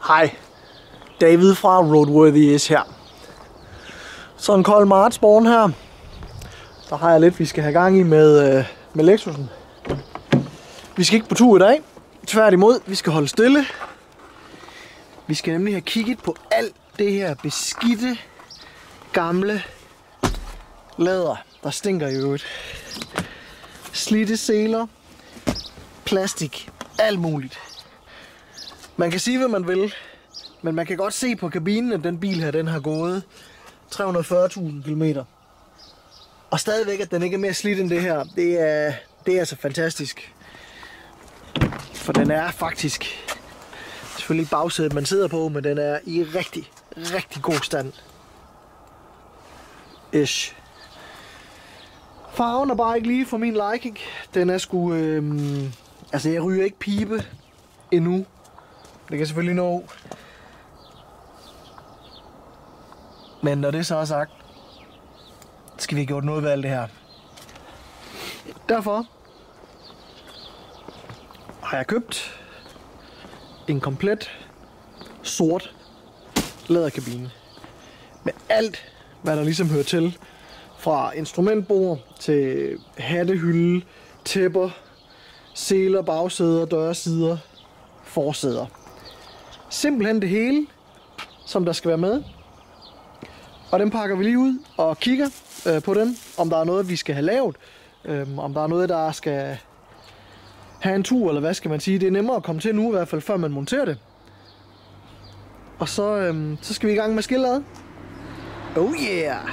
Hej, David fra Roadworthy is her. Så en kold martsmorgen her. Der har jeg lidt, vi skal have gang i med Lexusen. Vi skal ikke på tur i dag. Tværtimod, vi skal holde stille. Vi skal nemlig have kigget på alt det her beskidte, gamle læder, der stinker i øvrigt. Slidte seler, plastik, alt muligt. Man kan sige, hvad man vil, men man kan godt se på kabinen, at den bil her, den har gået 340.000 km. Og stadigvæk, at den ikke er mere slidt end det her, det er altså fantastisk. For den er faktisk, selvfølgelig ikke bagsædet, man sidder på, men den er i rigtig, rigtig god stand. Ish. Farven er bare ikke lige for min liking. Den er sgu, altså jeg ryger ikke pibe endnu. Det kan selvfølgelig nå. Men når det så er sagt, skal vi have gjort noget ved alt det her. Derfor har jeg købt en komplet sort læderkabine. Med alt, hvad der ligesom hører til. Fra instrumentbord til hattehylde, tæpper, seler, bagsæder, dørsider, forsæder. Simpelthen det hele, som der skal være med. Og den pakker vi lige ud og kigger på den, om der er noget, vi skal have lavet. Om der er noget, der skal have en tur, eller hvad skal man sige. Det er nemmere at komme til nu, i hvert fald før man monterer det. Og så skal vi i gang med skillet. Oh yeah!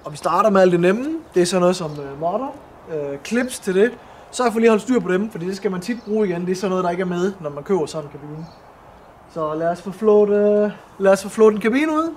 Og vi starter med alt det nemme. Det er sådan noget som modder, clips til det. Sørg for lige at holde styr på dem, fordi det skal man tit bruge igen. Det er sådan noget, der ikke er med, når man køber sådan en kabine. Så lad os få flået en kabine ud.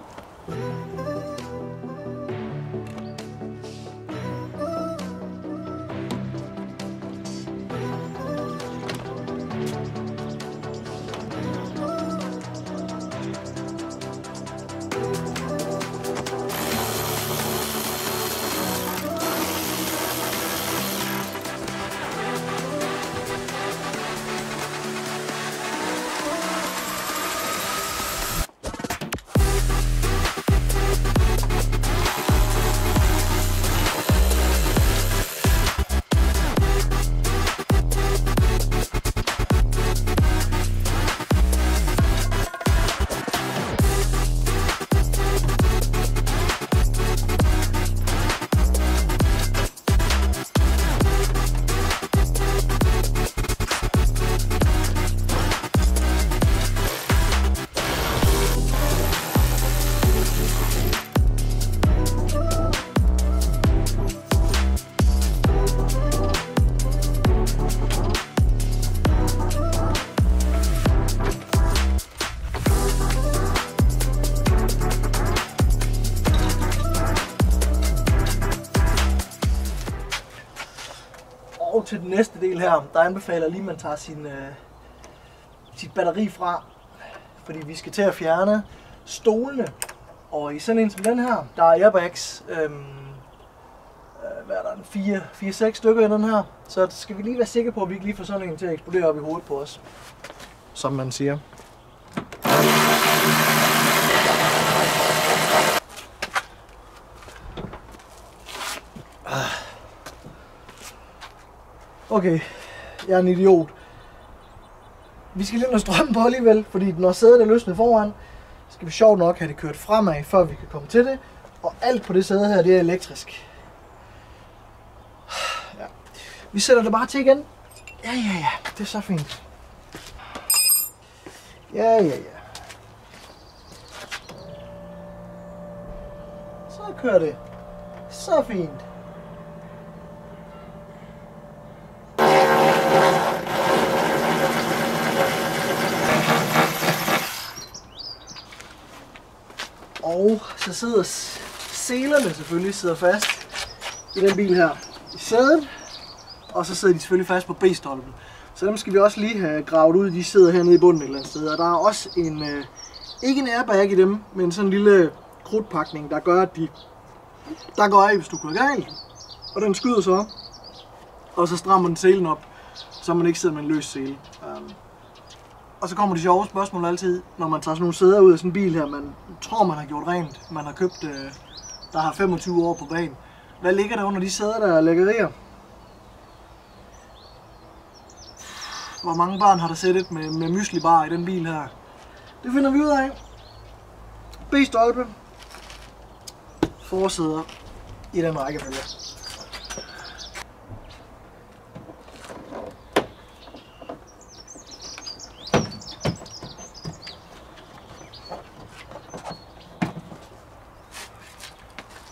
Og til den næste del her, der anbefaler lige, at man tager sit batteri fra. Fordi vi skal til at fjerne stolene. Og i sådan en som den her, der er airbags. Hvad er der? 4-6 stykker i den her. Så skal vi lige være sikre på, at vi ikke lige får sådan en til at eksplodere op i hovedet på os. Som man siger. Okay, jeg er en idiot. Vi skal lige have strøm på alligevel, fordi når sædet er løsnet foran, skal vi sjovt nok have det kørt fremad, før vi kan komme til det. Og alt på det sæde her, det er elektrisk. Ja. Vi sætter det bare til igen. Ja, det er så fint. Ja. Så kører det. Så fint. Og så sidder selerne selvfølgelig fast i den bil her i sædet. Og så sidder de selvfølgelig fast på B-stolpen. Så dem skal vi også lige have gravet ud. De sidder hernede i bunden et eller andet sted. Og der er også en, ikke en airbag i dem, men sådan en lille krudtpakning, der gør, at der går af, hvis du kører galt. Og den skyder så op. Og så strammer den selen op, så man ikke sidder med en løs sele. Og så kommer de sjove spørgsmål altid, når man tager sådan nogle sæder ud af sådan en bil her. Man tror, man har gjort rent. Man har købt, der har 25 år på banen. Hvad ligger der under de sæder, der er lækkerier? Hvor mange barn har der sættet med myslibar i den bil her? Det finder vi ud af. B-stolpe. Forsæder i den rækkefølge.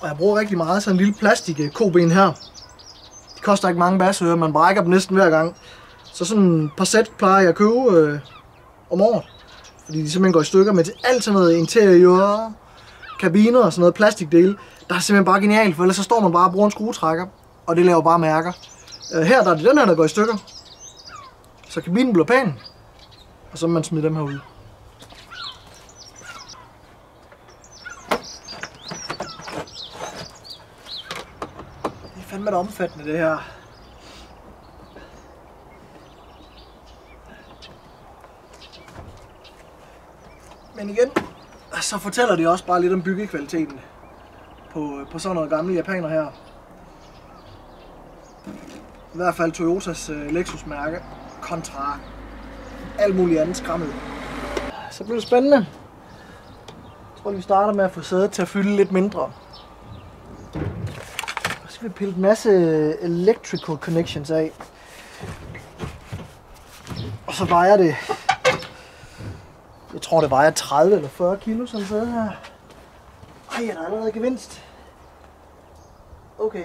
Og jeg bruger rigtig meget sådan en lille plastik koben her. De koster ikke mange basører, man brækker dem næsten hver gang. Så sådan et par sæt plejer jeg at købe om året. Fordi de simpelthen går i stykker med til alt sådan noget interiør, kabiner og sådan noget plastikdele. Der er simpelthen bare genialt, for ellers så står man bare og bruger en skruetrækker, og det laver bare mærker. Her der er det den her, der går i stykker. Så kabinen bliver pæn, og så må man smide dem her ud. Det er fandme da omfattende det her. Men igen, så fortæller de også bare lidt om byggekvaliteten på sådan noget gamle japaner her. I hvert fald Toyotas Lexus-mærke kontra alt muligt andet skrammel. Så bliver det spændende. Jeg tror, vi starter med at få sædet til at fylde lidt mindre. Så skal vi pille en masse electrical connections af. Og så vejer det, jeg tror det vejer 30 eller 40 kilo sådan sæde her. Ej, der er allerede gevinst. Okay,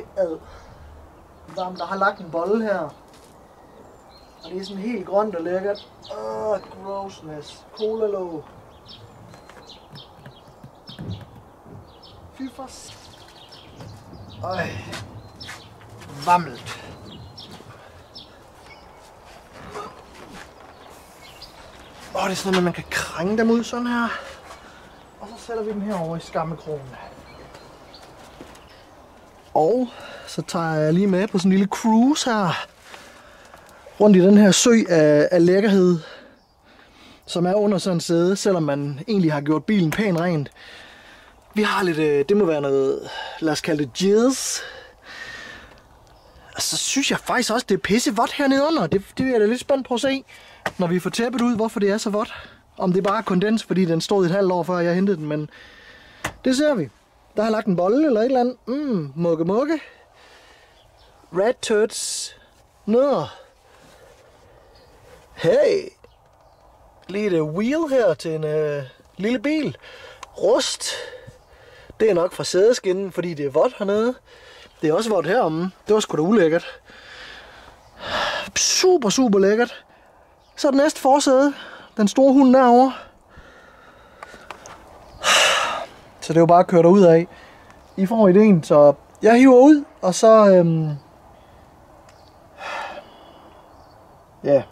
der har lagt en bolle her. Og det er sådan helt grønt og lækkert. Grossness. Cola låg. Fy for... Øj. Vammelt. Det er sådan, at man kan krænge dem ud sådan her. Og så sætter vi dem herover i skammekrogen. Og så tager jeg lige med på sådan en lille cruise her. Rundt i den her sø af lækkerhed. Som er under sådan en sæde, selvom man egentlig har gjort bilen pænt rent. Vi har lidt, det må være noget, lad os kalde det jizz. Og så synes jeg faktisk også, det er pissevådt hernede under. Det er jeg da lidt spændt på at se, når vi får tæppet ud, hvorfor det er så vådt. Om det er bare kondens, fordi den stod et halvt år før jeg hentede den, men det ser vi. Der har lagt en bolle eller et eller andet. Mugge. Red turds. Nødder. Hey. Lidt wheel her til en lille bil. Rust. Det er nok fra sædeskinnen, fordi det er vådt hernede. Det er også vådt heromme. Det var sgu da ulækkert. Super lækkert. Så er det næste forsæde. Den store hund derovre. Så det er jo bare at køre derud af. I får ideen, så jeg hiver ud, og så... ja.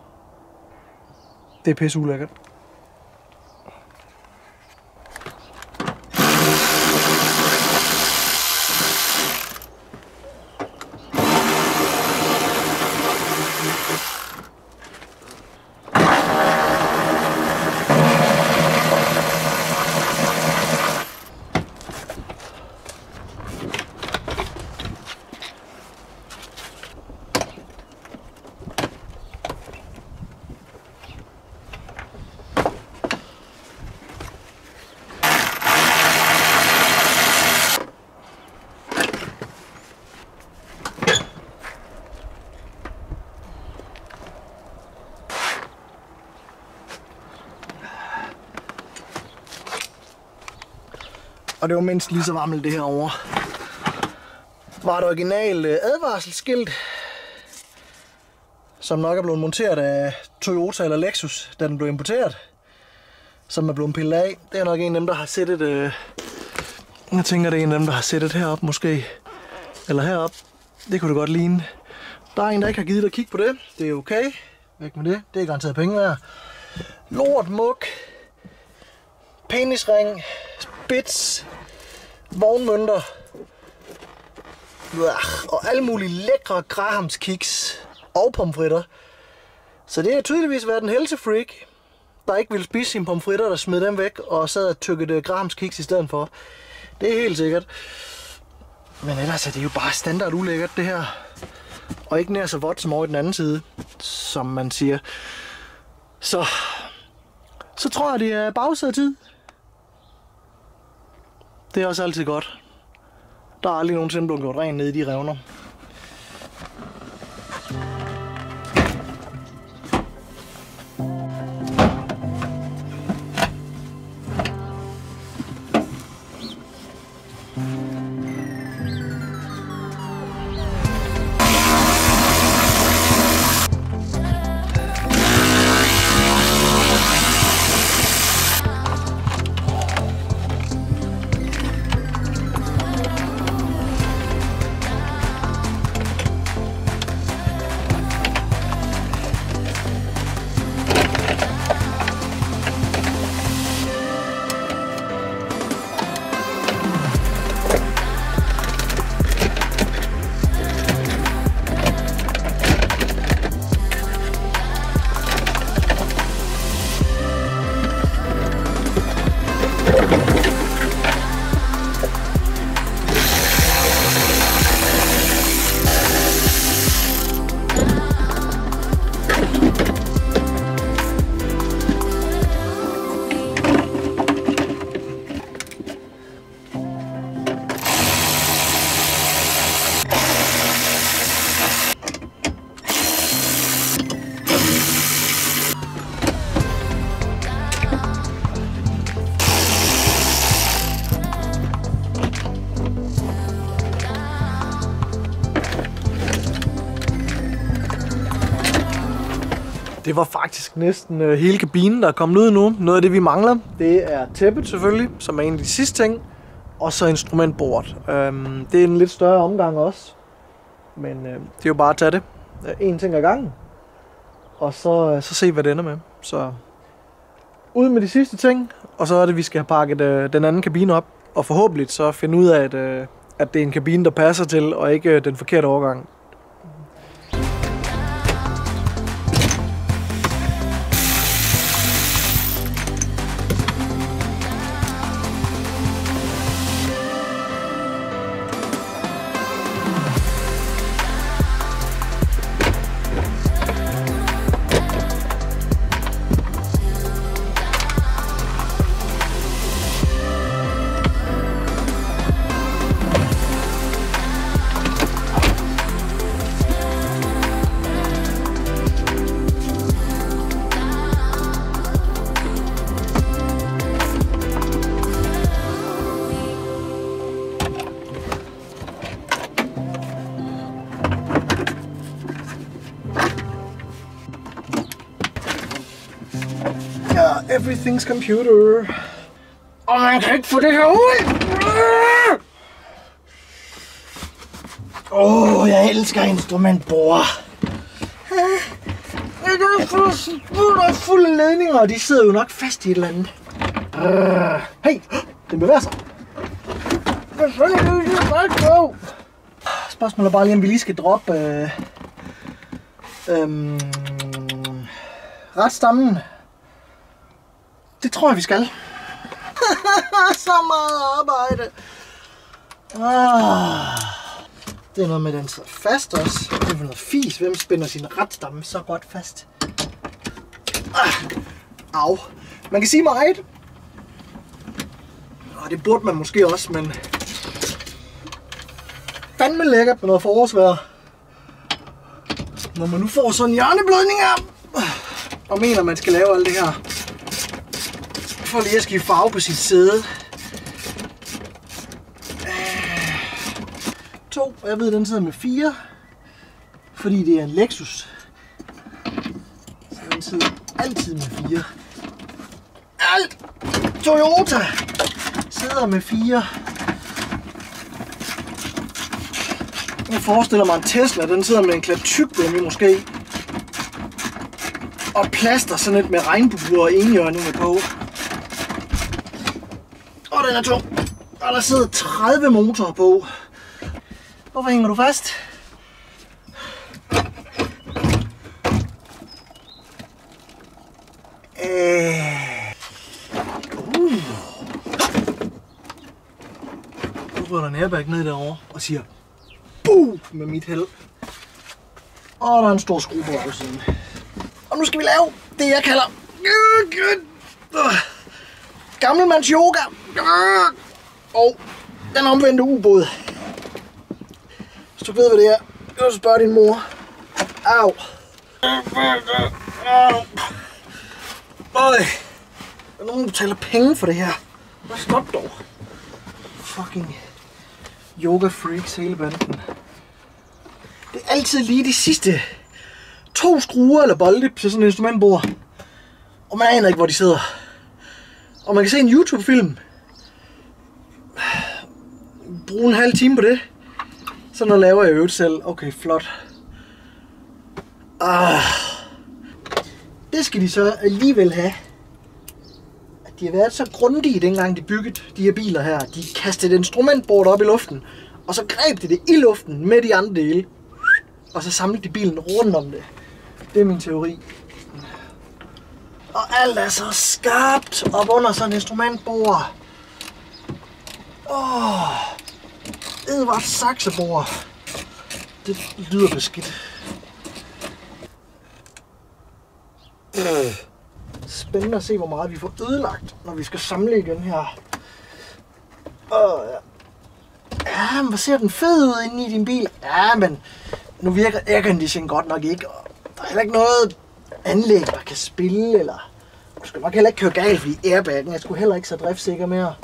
Det er pisse ulækkert. Og det var mindst lige så varmt det herovre. Var et original advarselsskilt, som nok er blevet monteret af Toyota eller Lexus, da den blev importeret. Som er blevet pillet af. Det er nok en af dem, der har sættet jeg tænker, det er en af dem, der har sættet herop måske. Eller herop. Det kunne det godt ligne. Der er en, der ikke har givet at kigge på det. Det er okay. Væk med det. Det er garanteret penge værd. Lort, muk. Penisring. Spits. Vognmønter. Og alle mulige lækre grahamskiks. Og pomfritter. Så det har tydeligvis været en helsefreak, der ikke ville spise sine pomfritter, der smed dem væk og sad og tykkede grahamskiks i stedet for. Det er helt sikkert. Men ellers er det jo bare standard ulækkert det her. Og ikke nær så vådt som over i den anden side, som man siger. Så tror jeg, det er bagsædetid. Det er også altid godt. Der er aldrig nogensinde blevet gjort rent nede i de revner. Det var faktisk næsten hele kabinen, der er kommet ud nu. Noget af det, vi mangler, det er tæppet selvfølgelig, som er en af de sidste ting. Og så instrumentbordet. Det er en lidt større omgang også. Men det er jo bare at tage det. En ting ad gangen. Og så se, hvad det ender med. Så ud med de sidste ting. Og så er det, vi skal have pakket den anden kabine op. Og forhåbentlig så finde ud af, at det er en kabine, der passer til, og ikke den forkerte overgang. Everything's computer. Og man kan ikke få det her ud. Jeg elsker instrumentbord. Jeg kan få fulde af ledninger, og de sidder jo nok fast i et eller andet. Hey, den bevæger sig. Hvad fanden er det, jeg bare gå? Spørgsmålet er bare lige, om vi lige skal droppe retstammen. Det tror jeg, vi skal. Så meget arbejde. Det er noget med, den sidder fast også. Det er noget fis. Hvem spænder sin retstamme så godt fast? Au. Man kan sige meget. Og det burde man måske også, men fandme lækkert med noget forårsvejr. Når man nu får sådan en hjerneblødning her, og mener, man skal lave alt det her for lige at skifte farve på sit sæde. 2, og jeg ved, at den sidder med 4. Fordi det er en Lexus. Så den sidder altid med 4. Alt Toyota sidder med 4. Jeg forestiller mig en Tesla, den sidder med en klat tykgummi måske. Og plaster sådan lidt med regnbuer og enhjørninger på. Og den er tung. Og der sidder 30 motorer på. Hvorfor hænger du fast? Nu rører der en airbag ned derovre og siger BOOM med mit held. Og der er en stor skrue på bagsiden. Og nu skal vi lave det, jeg kalder gammelmands yoga. Og den omvendte ubåd. Hvis du ved, hvad det er, kan du spørge din mor. Au. Øj. Der er nogen, der betaler penge for det her. Hvad stop dog? Fucking yoga freaks hele banden. Det er altid lige de sidste 2 skruer eller bolde til sådan et instrumentbord. Og man aner ikke, hvor de sidder. Og man kan se en YouTube-film. Bruge en halv time på det. Så når laver jeg øvet selv. Okay, flot. Det skal de så alligevel have. At de har været så grundige, dengang de byggede de her biler her. De kastede et instrumentbord op i luften. Og så greb de det i luften med de andre dele. Og så samlede de bilen rundt om det. Det er min teori. Og alt er så skarpt op under sådan et instrumentbord. Det var et saksebord. Det lyder beskidt. Spændende at se, hvor meget vi får ødelagt, når vi skal samle igen her. Ja, men hvor ser den fed ud inde i din bil? Ja, men nu virker aircondition godt nok ikke. Og der er heller ikke noget anlæg, der kan spille, eller... Du skal nok heller ikke køre galt, fordi airbaggen er sgu heller ikke så driftsikker mere.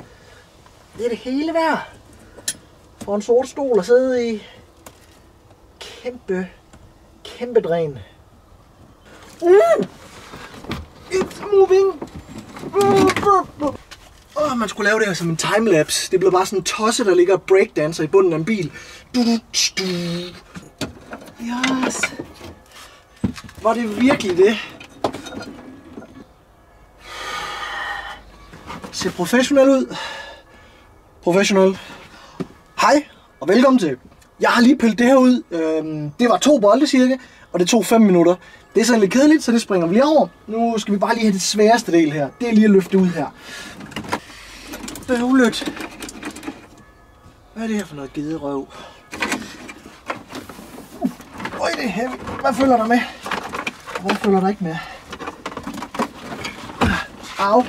Det er det hele værd. For en sort stol at sidde i. Kæmpe dræn. It's moving. Man skulle lave det her som en timelapse. Det blev bare sådan en tosse, der ligger og breakdancer i bunden af en bil. Yes. Var det virkelig det? Ser professionel ud. Professionel. Hej og velkommen til. Jeg har lige pillet det her ud. Det var 2 bolde cirka, og det tog 5 minutter. Det er sådan lidt kedeligt, så det springer vi lige over. Nu skal vi bare lige have det sværeste del her. Det er lige at løfte ud her. Bøvlet. Hvad er det her for noget gederøv? Øj, det er heavy. Hvad følger der med? Hvad følger der ikke med? Au.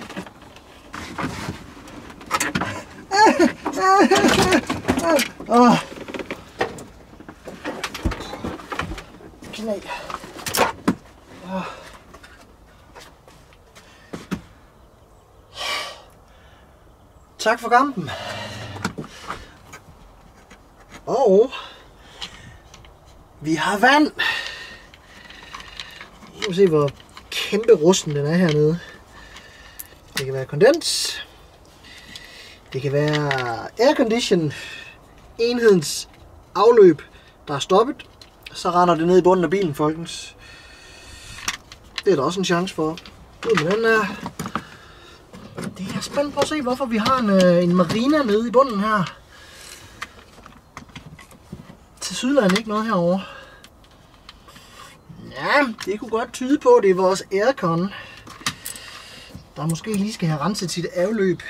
Knæ. Tak for kampen. Og vi har vand. Nu kan se, hvor kæmpe rusten den er hernede. Det kan være kondens. Det kan være aircondition. Enhedens afløb, der er stoppet. Så render det ned i bunden af bilen, folkens. Det er der også en chance for. Ud med den her. Det er spændt på at se, hvorfor vi har en marina nede i bunden her. Til Sydland ikke noget herovre. Ja, det kunne godt tyde på, at det er vores aircon, der måske lige skal have renset sit afløb.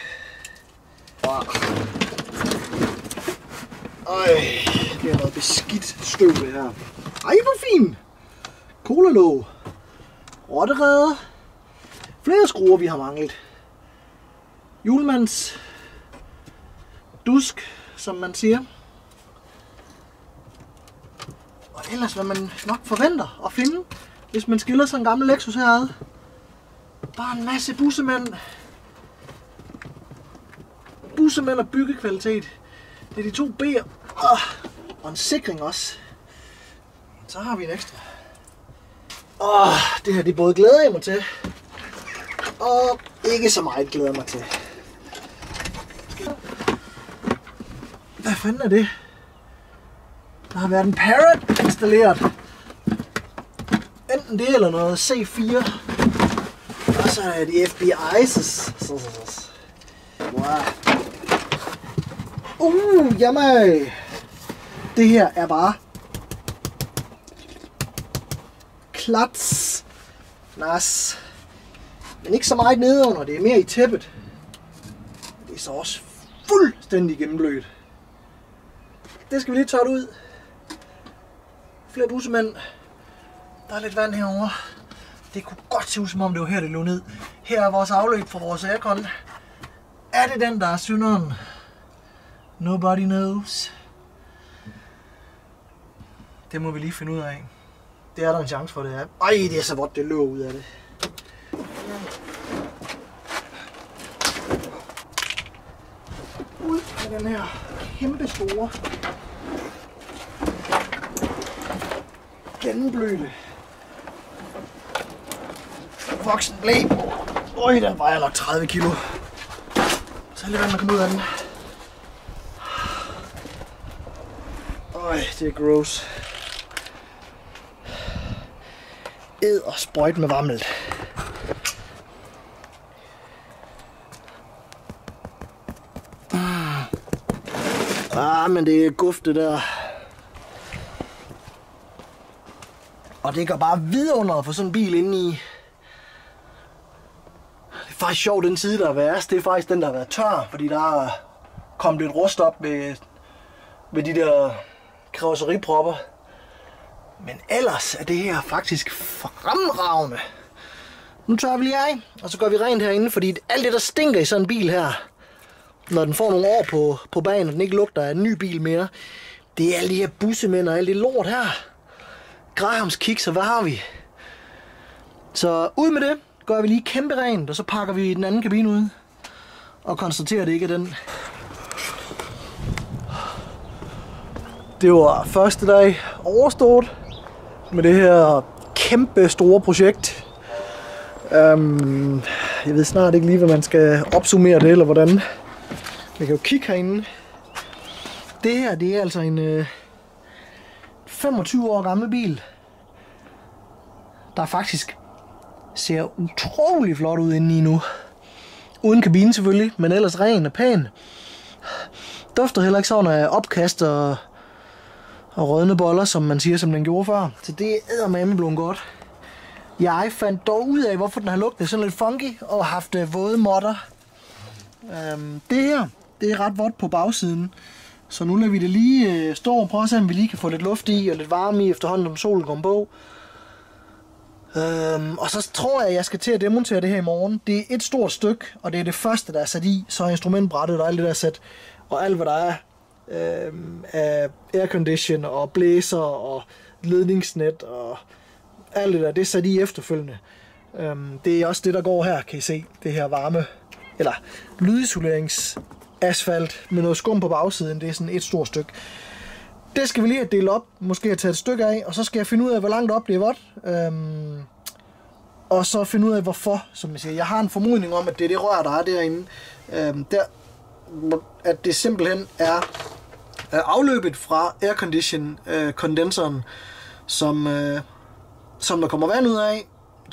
Det er noget beskidt støv det her. Ej, hvor fint! Cola-låg. Rotterede. Flere skruer vi har manglet. Julemands dusk, som man siger. Og ellers hvad man nok forventer at finde, hvis man skiller sådan en gammel Lexus herad. Bare en masse bussemænd. Bussemænd og byggekvalitet. Det er de 2 B'er. Og en sikring også. Så har vi en ekstra. Det her det både glæder jeg mig til. Og ikke så meget glæder jeg mig til. Hvad fanden er det? Der har været en Parrot installeret. Enten det eller noget C4. Og så er de FBI's. Wow. Jamen. Det her er bare klats. Nas. Men ikke så meget nedenunder. Det er mere i tæppet. Det er så også fuldstændig gennemblødt. Det skal vi lige tørre ud. Flere bussemænd. Der er lidt vand herovre. Det kunne godt se ud, som om det var her, det lå ned. Her er vores afløb for vores aircon. Er det den, der er synderen? Nobody knows. Det må vi lige finde ud af. Det er der en chance for, det er. Ej, det er så vådt, det løber ud af det. Ud af den her kæmpe store gennemblødte voksen blæ. Øj, den vejer nok 30 kilo. Så er lidt vand, man kommer ud af den. Øj, det er gross. Ed og sprøjt med varmelt. Men det er gufte der. Og det går bare vidunder for sådan en bil indeni. Det er faktisk sjovt, den side der er værst. Det er faktisk den, der har været tør, fordi der er kommet lidt rust op ved de der karosseripropper. Men ellers er det her faktisk fremragende. Nu tørrer vi lige af, og så går vi rent herinde, fordi alt det, der stinker i sådan en bil her, når den får nogle år på banen, og den ikke lugter af en ny bil mere, det er alle de her bussemænd og alt det lort her. Grahams kiks, og hvad har vi? Så ud med det, gør vi lige kæmpe rent, og så pakker vi den anden kabine ud, og konstaterer, at det ikke er den. Det var første dag overstået med det her kæmpe store projekt. Jeg ved snart ikke lige, hvad man skal opsummere det, eller hvordan. Vi kan jo kigge herinde. Det her, det er altså en 25 år gammel bil, der faktisk ser utrolig flot ud inde i nu. Uden kabine selvfølgelig, men ellers ren og pæn. Dufter heller ikke sådan af opkast og rødne boller, som man siger, som den gjorde før. Så det er eddermame blevet godt. Jeg fandt dog ud af, hvorfor den har lugtet sådan lidt funky og haft våde modder. Det her, det er ret vådt på bagsiden. Så nu lader vi det lige stå og prøve at se, om vi lige kan få lidt luft i og lidt varme i efterhånden, om solen kommer på. Og så tror jeg, at jeg skal til at demontere det her i morgen. Det er et stort stykke, og det er det første, der er sat i. Så er instrumentbrættet og alt det der sat, og alt hvad der er af aircondition og blæser og ledningsnet og alt det der, det er sat i efterfølgende. Det er også det, der går her, kan I se. Det her varme, eller lydisoleringsasfalt med noget skum på bagsiden. Det er sådan et stort stykke. Det skal vi lige have delt op, måske have taget et stykke af, og så skal jeg finde ud af, hvor langt op det er vådt. Og så finde ud af, hvorfor, som jeg siger. Jeg har en formodning om, at det er det rør, der er derinde. At det simpelthen er afløbet fra aircondition-kondenseren, som der kommer vand ud af,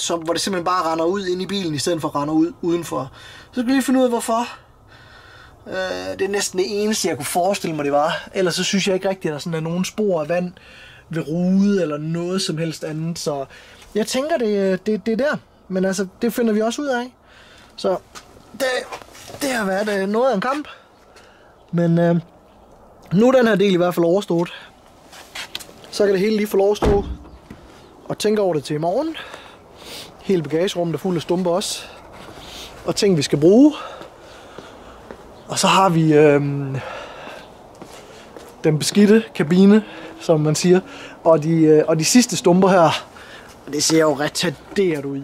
hvor det simpelthen bare render ud ind i bilen, i stedet for at rende ud udenfor. Så skal vi lige finde ud af, hvorfor. Det er næsten det eneste, jeg kunne forestille mig, det var. Ellers så synes jeg ikke rigtigt, at der sådan er nogen spor af vand ved rude eller noget som helst andet. Så jeg tænker, det er der. Men altså, det finder vi også ud af. Så det har været noget af en kamp. Men nu er den her del i hvert fald overstået. Så kan det hele lige få lov at stå og tænke over det til i morgen. Hele bagagerummet er fuld af stumper også. Og ting, vi skal bruge. Og så har vi den beskidte kabine, som man siger. Og de sidste stumper her. Det ser jo retarderet ud.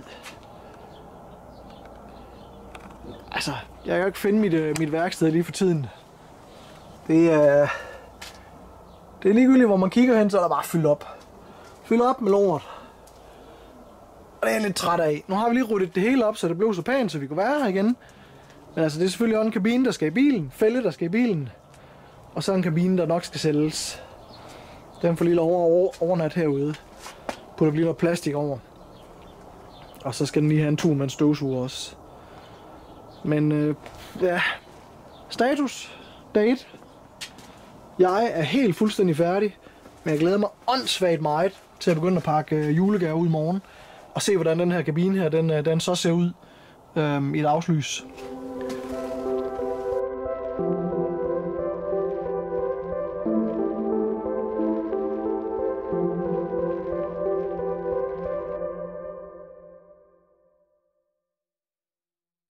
Altså, jeg kan jo ikke finde mit værksted lige for tiden. Det Det er ligegyldigt, hvor man kigger hen, så er der bare fyldt op. Fyldt op med lort. Og det er jeg lidt træt af. Nu har vi lige ryddet det hele op, så det blev så pænt, så vi kunne være her igen. Men altså, det er selvfølgelig også en kabine, der skal i bilen. Fælde, der skal i bilen. Og så en kabine, der nok skal sælges. Den får lige overnat herude. Putter lige noget plastik over. Og så skal den lige have en tur med en støvsuger også. Men ja, status, date. Jeg er helt fuldstændig færdig, men jeg glæder mig åndssvagt meget til at begynde at pakke julegaver ud i morgen. Og se hvordan den her kabine her, den så ser ud i et afslys.